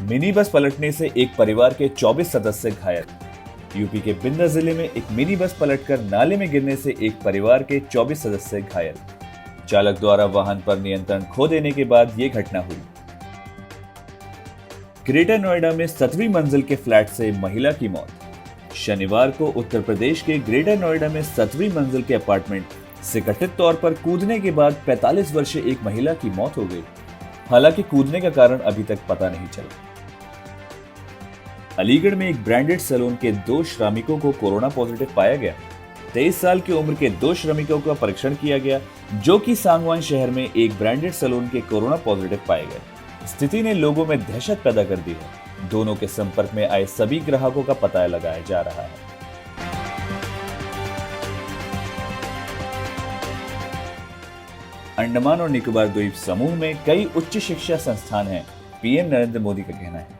Mini bus पलटने से एक परिवार के 24 सदस्य घायल। यूपी के बिंदा जिले में एक मिनी बस पलटकर नाले में गिरने से एक परिवार के 24 सदस्य घायल। चालक द्वारा वाहन पर नियंत्रण खो देने के बाद ये घटना हुई। ग्रेटर नोएडा में 7वीं मंजिल के फ्लैट से महिला की मौत। शनिवार को उत्तर प्रदेश के ग्रेटर नोएडा में 7वीं मंजिल के अपार्टमेंट से कथित तौर पर कूदने के बाद 45 वर्षीय एक महिला की मौत हो गई। हालांकि कूदने का कारण अभी तक पता नहीं चला। अलीगढ़ में एक ब्रांडेड सैलून के 2 श्रमिकों को कोरोना पॉजिटिव पाया गया। 23 साल की उम्र के 2 श्रमिकों का परीक्षण किया गया, जो कि सांगवान शहर में एक ब्रांडेड सैलून के कोरोना पॉजिटिव पाए गए। स्थिति ने लोगों में दहशत पैदा कर दी है। दोनों के संपर्क में आए सभी ग्राहकों का पता लगाया जा रहा है। अंडमान और निकोबार द्वीप समूह में कई उच्च शिक्षा संस्थान हैं, पीएम नरेंद्र मोदी का कहना है।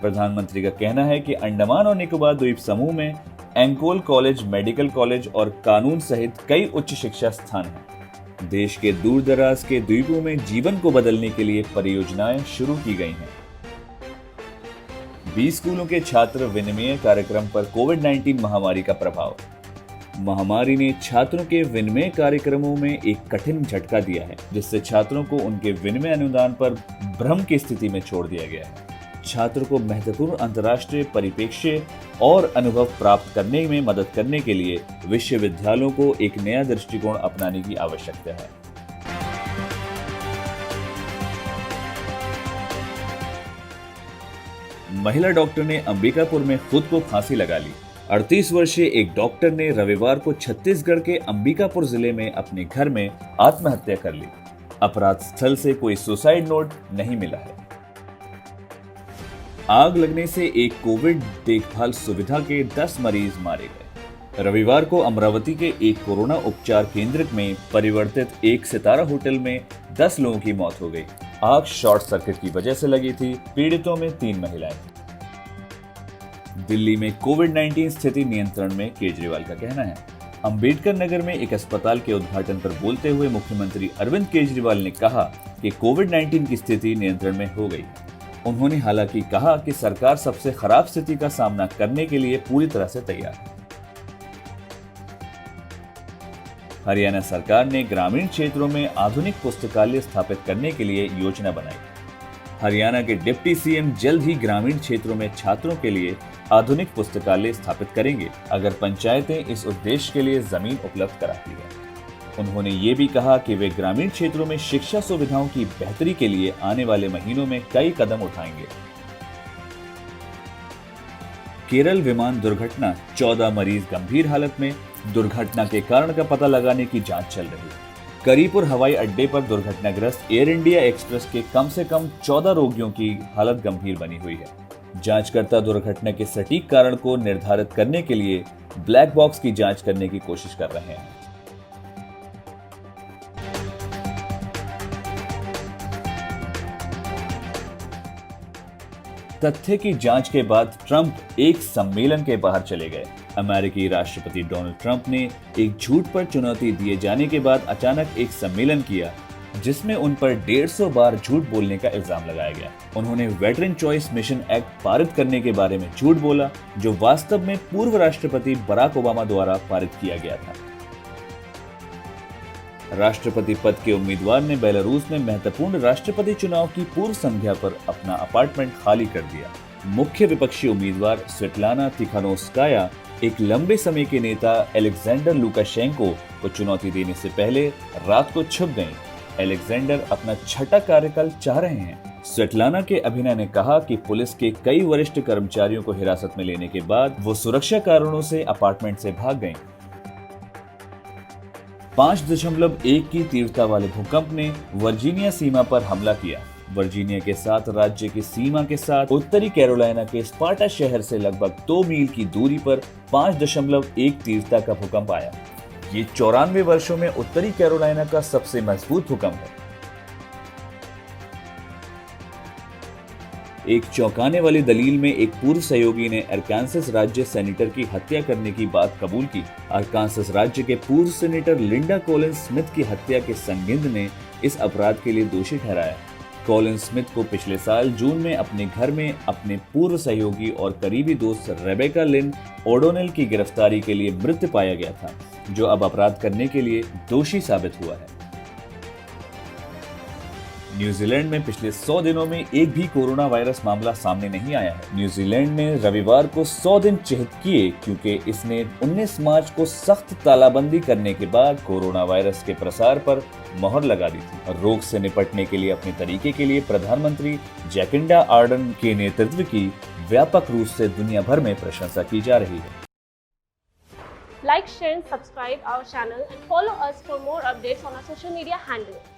प्रधानमंत्री का कहना है कि अंडमान और निकोबार द्वीप समूह में एंकोल कॉलेज, मेडिकल कॉलेज और कानून सहित कई उच्च शिक्षा स्थान हैं। देश के दूर दराज के द्वीपों में जीवन को बदलने के लिए परियोजनाएं शुरू की गई हैं। 20 स्कूलों के छात्र विनिमय कार्यक्रम पर कोविड-19 महामारी का प्रभाव। महामारी ने छात्रों के विनिमय कार्यक्रमों में एक कठिन झटका दिया है, जिससे छात्रों को उनके विनिमय अनुदान पर भ्रम की स्थिति में छोड़ दिया गया है। छात्रों को महत्वपूर्ण अंतर्राष्ट्रीय परिप्रेक्ष्य और अनुभव प्राप्त करने में मदद करने के लिए विश्वविद्यालयों को एक नया दृष्टिकोण अपनाने की आवश्यकता है। महिला डॉक्टर ने अंबिकापुर में खुद को फांसी लगा ली। 38 वर्षीय एक डॉक्टर ने रविवार को छत्तीसगढ़ के अंबिकापुर जिले में अपने घर में आत्महत्या कर ली। अपराध स्थल से कोई सुसाइड नोट नहीं मिला है। आग लगने से एक कोविड देखभाल सुविधा के 10 मरीज मारे गए। रविवार को अमरावती के एक कोरोना उपचार केंद्र में परिवर्तित एक सितारा होटल में 10 लोगों की मौत हो गई। आग शॉर्ट सर्किट की वजह से लगी थी। पीड़ितों में 3 महिलाएं। दिल्ली में कोविड-19 स्थिति नियंत्रण में, केजरीवाल का कहना है। अंबेडकर नगर में एक अस्पताल के उद्घाटन पर बोलते हुए मुख्यमंत्री अरविंद केजरीवाल ने कहा कि कोविड-19 की स्थिति नियंत्रण में हो गई है। उन्होंने हालांकि कहा कि सरकार सबसे खराब स्थिति का सामना करने के लिए पूरी तरह से तैयार है। हरियाणा सरकार ने ग्रामीण क्षेत्रों में आधुनिक पुस्तकालय स्थापित करने के लिए योजना बनाई। हरियाणा के डिप्टी सीएम जल्द ही ग्रामीण क्षेत्रों में छात्रों के लिए आधुनिक पुस्तकालय स्थापित करेंगे, अगर पंचायतें इस उद्देश्य के लिए जमीन उपलब्ध कराती है। उन्होंने ये भी कहा कि वे ग्रामीण क्षेत्रों में शिक्षा सुविधाओं की बेहतरी के लिए आने वाले महीनों में कई कदम उठाएंगे। केरल विमान दुर्घटना, 14 मरीज गंभीर हालत में। दुर्घटना के कारण का पता लगाने की जांच चल रही है। करीपुर हवाई अड्डे पर दुर्घटनाग्रस्त एयर इंडिया एक्सप्रेस के कम से कम 14 रोगियों की हालत गंभीर बनी हुई है। जांचकर्ता दुर्घटना के सटीक कारण को निर्धारित करने के लिए ब्लैक बॉक्स की जांच करने की कोशिश कर रहे हैं। तथ्य की जांच के बाद ट्रंप एक सम्मेलन के बाहर चले गए। अमेरिकी राष्ट्रपति डोनाल्ड ट्रंप ने एक झूठ पर चुनौती दिए जाने के बाद अचानक एक सम्मेलन किया, जिसमें उन पर 150 बार झूठ बोलने का इल्जाम लगाया गया। उन्होंने वेटरन चॉइस मिशन एक्ट पारित करने के बारे में झूठ बोला, जो वास्तव में पूर्व राष्ट्रपति बराक ओबामा द्वारा पारित किया गया था। राष्ट्रपति पद के उम्मीदवार ने बेलारूस में महत्वपूर्ण राष्ट्रपति चुनाव की पूर्व संध्या पर अपना अपार्टमेंट खाली कर दिया। मुख्य विपक्षी उम्मीदवार स्वेटलाना तिखानोव्स्काया एक लंबे समय के नेता अलेक्जेंडर लुकाशेंको को चुनौती देने से पहले रात को छुप गईं। अलेक्जेंडर अपना 6ठा कार्यकाल चाह रहे हैं। स्वेटलाना के अभिनय ने कहा कि पुलिस के कई वरिष्ठ कर्मचारियों को हिरासत में लेने के बाद वो सुरक्षा कारणों से अपार्टमेंट से भाग गईं। 5.1 की तीव्रता वाले भूकंप ने वर्जीनिया सीमा पर हमला किया। वर्जीनिया के साथ राज्य की सीमा के साथ उत्तरी कैरोलिना के स्पार्टा शहर से लगभग 2 मील की दूरी पर 5.1 तीव्रता का भूकंप आया। ये 94 वर्षों में उत्तरी कैरोलिना का सबसे मजबूत भूकंप है। एक चौंकाने वाली दलील में एक पूर्व सहयोगी ने अरकानसास राज्य सेनेटर की हत्या करने की बात कबूल की। अरकानसास राज्य के पूर्व सेनेटर लिंडा कोलिंस स्मिथ की हत्या के संगिंद ने इस अपराध के लिए दोषी ठहराया। कॉलिन स्मिथ को पिछले साल जून में अपने घर में अपने पूर्व सहयोगी और करीबी दोस्त रेबेका लिन ओडोनेल की गिरफ्तारी के लिए मृत पाया गया था, जो अब अपराध करने के लिए दोषी साबित हुआ है। न्यूजीलैंड में पिछले 100 दिनों में एक भी कोरोना वायरस मामला सामने नहीं आया है। न्यूजीलैंड ने रविवार को 100 दिन चिह्नित किए क्योंकि इसने 19 मार्च को सख्त तालाबंदी करने के बाद कोरोना वायरस के प्रसार पर मोहर लगा दी थी। रोग से निपटने के लिए अपने तरीके के लिए प्रधानमंत्री जैकिंडा आर्डन के नेतृत्व की व्यापक रूप से दुनिया भर में प्रशंसा की जा रही है। Like, share and subscribe our channel and follow us for more updates on our social media handle.